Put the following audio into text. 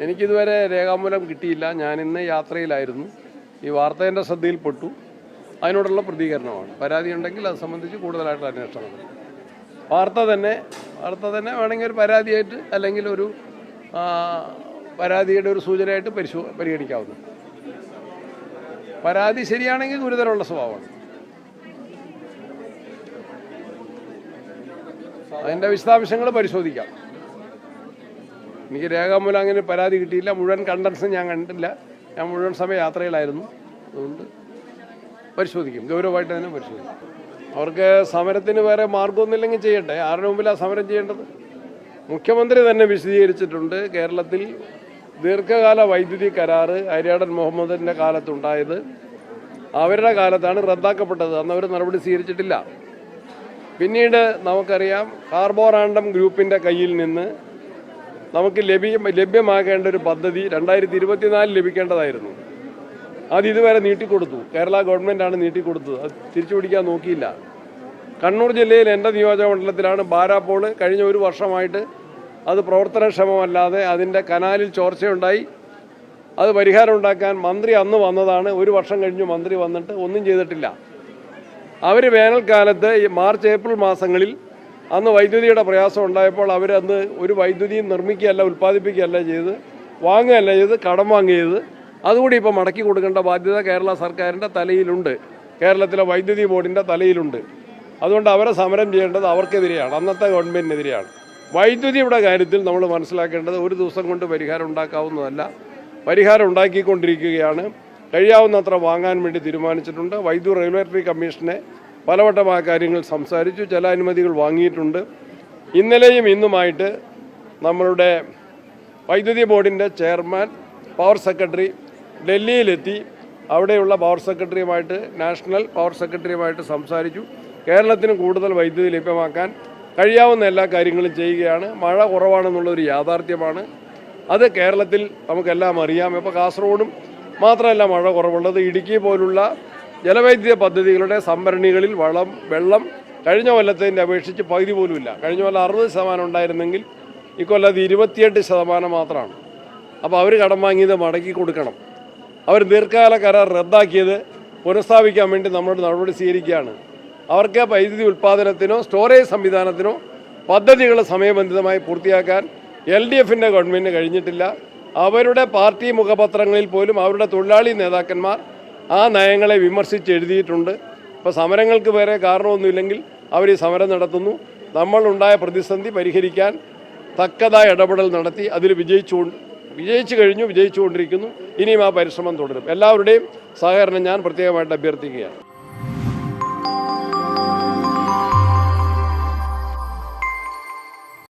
എനിക്കിതുവരെ രേഖാമൂലം കിട്ടിയില്ല. ഞാനിന്ന് യാത്രയിലായിരുന്നു. ഈ വാർത്തേൻ്റെ ശ്രദ്ധയിൽപ്പെട്ടു. അതിനോടുള്ള പ്രതികരണമാണ്. പരാതി ഉണ്ടെങ്കിൽ അത് സംബന്ധിച്ച് കൂടുതലായിട്ട് അന്വേഷണം നടത്തും. വാർത്ത തന്നെ വേണമെങ്കിൽ ഒരു പരാതിയായിട്ട് അല്ലെങ്കിൽ ഒരു പരാതിയുടെ ഒരു സൂചനയായിട്ട് പരിഗണിക്കാവുന്നു. പരാതി ശരിയാണെങ്കിൽ ഗുരുതരമുള്ള സ്വഭാവമാണ്. അതിൻ്റെ വിശദാംശങ്ങൾ പരിശോധിക്കാം. എനിക്ക് രേഖാമൂലം അങ്ങനെ പരാതി കിട്ടിയില്ല. മുഴുവൻ കണ്ടൻസും ഞാൻ കണ്ടില്ല. ഞാൻ മുഴുവൻ സമയം യാത്രയിലായിരുന്നു. അതുകൊണ്ട് പരിശോധിക്കും, ഗൗരവമായിട്ട് തന്നെ പരിശോധിക്കും. അവർക്ക് സമരത്തിന് വേറെ മാർഗമൊന്നുമില്ലെങ്കിൽ ചെയ്യട്ടെ. ആരുടെ മുമ്പിലാണ് സമരം ചെയ്യേണ്ടത്? മുഖ്യമന്ത്രി തന്നെ വിശദീകരിച്ചിട്ടുണ്ട്. കേരളത്തിൽ ദീർഘകാല വൈദ്യുതി കരാറ് അരിയാടൻ മുഹമ്മദിൻ്റെ കാലത്തുണ്ടായത് അവരുടെ കാലത്താണ് റദ്ദാക്കപ്പെട്ടത്. അന്ന് അവർ നടപടി സ്വീകരിച്ചിട്ടില്ല. പിന്നീട് നമുക്കറിയാം, കാർബോറാണ്ടം ഗ്രൂപ്പിൻ്റെ കയ്യിൽ നിന്ന് നമുക്ക് ലഭ്യമാക്കേണ്ട ഒരു പദ്ധതി 2024 ലഭിക്കേണ്ടതായിരുന്നു. അത് ഇതുവരെ നീട്ടിക്കൊടുത്തു. കേരള ഗവൺമെൻറ്റാണ് നീട്ടിക്കൊടുത്തത്. അത് തിരിച്ചു പിടിക്കാൻ നോക്കിയില്ല. കണ്ണൂർ ജില്ലയിൽ എൻ്റെ നിയോജകമണ്ഡലത്തിലാണ് ബാരാപ്പോൾ. കഴിഞ്ഞ ഒരു വർഷമായിട്ട് അത് പ്രവർത്തനക്ഷമമല്ലാതെ അതിൻ്റെ കനാലിൽ ചോർച്ചയുണ്ടായി. അത് പരിഹാരം ഉണ്ടാക്കാൻ മന്ത്രി അന്ന് വന്നതാണ്. ഒരു വർഷം കഴിഞ്ഞു മന്ത്രി വന്നിട്ട് ഒന്നും ചെയ്തിട്ടില്ല. അവർ വേനൽക്കാലത്ത് മാർച്ച് ഏപ്രിൽ മാസങ്ങളിൽ അന്ന് വൈദ്യുതിയുടെ പ്രയാസം ഉണ്ടായപ്പോൾ അവരന്ന് ഒരു വൈദ്യുതിയും നിർമ്മിക്കുകയല്ല, ഉൽപ്പാദിപ്പിക്കുകയല്ല ചെയ്ത്, വാങ്ങുകയല്ല ചെയ്ത്, കടം വാങ്ങിയത്. അതുകൂടി ഇപ്പോൾ മടക്കി കൊടുക്കേണ്ട ബാധ്യത കേരള സർക്കാരിൻ്റെ തലയിലുണ്ട്, കേരളത്തിലെ വൈദ്യുതി ബോർഡിൻ്റെ തലയിലുണ്ട്. അതുകൊണ്ട് അവരെ സമരം ചെയ്യേണ്ടത് അവർക്കെതിരെയാണ്, അന്നത്തെ ഗവൺമെൻറ്റിനെതിരെയാണ്. വൈദ്യുതിയുടെ കാര്യത്തിൽ നമ്മൾ മനസ്സിലാക്കേണ്ടത് ഒരു ദിവസം കൊണ്ട് പരിഹാരം ഉണ്ടാക്കാവുന്നതല്ല. പരിഹാരം ഉണ്ടാക്കിക്കൊണ്ടിരിക്കുകയാണ്. കഴിയാവുന്നത്ര വാങ്ങാൻ വേണ്ടി തീരുമാനിച്ചിട്ടുണ്ട്. വൈദ്യുതി റെഗുലേറ്ററി കമ്മീഷനെ പലവട്ടം ആ കാര്യങ്ങൾ സംസാരിച്ചു. ചില അനുമതികൾ വാങ്ങിയിട്ടുണ്ട്. ഇന്നലെയും ഇന്നുമായിട്ട് നമ്മളുടെ വൈദ്യുതി ബോർഡിൻ്റെ ചെയർമാൻ, പവർ സെക്രട്ടറി ഡൽഹിയിലെത്തി അവിടെയുള്ള പവർ സെക്രട്ടറിയുമായിട്ട്, നാഷണൽ പവർ സെക്രട്ടറിയുമായിട്ട് സംസാരിച്ചു. കേരളത്തിന് കൂടുതൽ വൈദ്യുതി ലഭ്യമാക്കാൻ കഴിയാവുന്ന എല്ലാ കാര്യങ്ങളും ചെയ്യുകയാണ്. മഴ കുറവാണെന്നുള്ളൊരു യാഥാർത്ഥ്യമാണ്. അത് കേരളത്തിൽ നമുക്കെല്ലാം അറിയാം. ഇപ്പോൾ കാസർഗോഡും മാത്രമല്ല മഴ കുറവുള്ളത്, ഇടുക്കി പോലുള്ള ജലവൈദ്യുത പദ്ധതികളുടെ സംഭരണികളിൽ വെള്ളം കഴിഞ്ഞ കൊല്ലത്തിൻ്റെ അപേക്ഷിച്ച് പകുതി പോലുമില്ല. കഴിഞ്ഞ കൊല്ലം 60% ഉണ്ടായിരുന്നെങ്കിൽ ഇക്കൊല്ലം അത് 28% മാത്രമാണ്. അപ്പോൾ അവർ കടം വാങ്ങിയത് മടക്കി കൊടുക്കണം. അവർ ദീർഘകാല കരാർ റദ്ദാക്കിയത് പുനഃസ്ഥാപിക്കാൻ വേണ്ടി നമ്മളോട് നടപടി സ്വീകരിക്കുകയാണ്. അവർക്ക് വൈദ്യുതി ഉൽപ്പാദനത്തിനോ സ്റ്റോറേജ് സംവിധാനത്തിനോ പദ്ധതികൾ സമയബന്ധിതമായി പൂർത്തിയാക്കാൻ LDFൻ്റെ ഗവൺമെൻറ്റിന് കഴിഞ്ഞിട്ടില്ല. അവരുടെ പാർട്ടി മുഖപത്രങ്ങളിൽ പോലും അവരുടെ തൊഴിലാളി നേതാക്കന്മാർ ആ നയങ്ങളെ വിമർശിച്ച് എഴുതിയിട്ടുണ്ട്. ഇപ്പോൾ സമരങ്ങൾക്ക് വേറെ കാരണമൊന്നുമില്ലെങ്കിൽ അവർ ഈ സമരം നടത്തുന്നു. നമ്മളുണ്ടായ പ്രതിസന്ധി പരിഹരിക്കാൻ തക്കതായ ഇടപെടൽ നടത്തി അതിൽ വിജയിച്ചുകൊണ്ടിരിക്കുന്നു. ഇനിയും ആ പരിശ്രമം തുടരും. എല്ലാവരുടെയും സഹകരണം ഞാൻ പ്രത്യേകമായിട്ട് അഭ്യർത്ഥിക്കുകയാണ്.